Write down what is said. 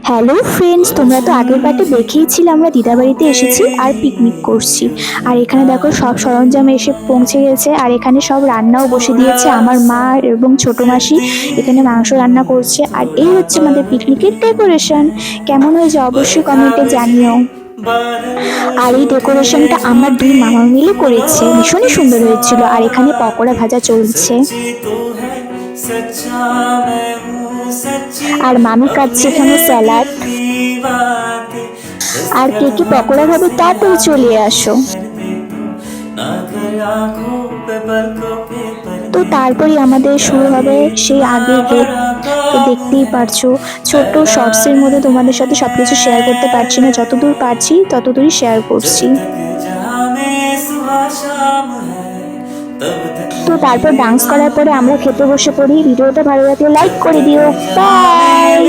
Hello friends, তোমরা তো আগের পার্টে দেখেইছিলে আমরা দিদাবাড়িতে এসেছি আর পিকনিক করছি। আর এখানে দেখো সব সরঞ্জাম এসে পৌঁছে গেছে, আর এখানে সব রান্নাও বসে দিয়েছে আমার মা এবং ছোট মাসি। এখানে মাংস রান্না করছে, আর এই হচ্ছে আমাদের পিকনিকের ডেকোরেশন। কেমন হয়েছে অবশ্যই কমেন্টে জানিও। আর এই ডেকোরেশনটা আমার দুই মামা মিলে করেছে, ভীষণই সুন্দর হয়েছিল। আর এখানে পকোড়া ভাজা চলছে, আর মামি কাটছে এখানে স্যালাড। আর কে কে পকোড়া খাবে তাড়াতাড়ি চলে আসো। তো তারপরে আমাদের শুরু হবে সেই আগের ডেট। তো দেখতেই পারছো ছোট্ট শর্টসের মধ্যে তোমাদের সাথে সবকিছু শেয়ার করতে পারছি না, যতদূর পারছি ততদূরই শেয়ার করছি। তো তারপর ডান্স করার পরে আমরা খেতে বসে পড়ি। ভিডিওটা ভালো লাগলে লাইক করে দিও। বাই।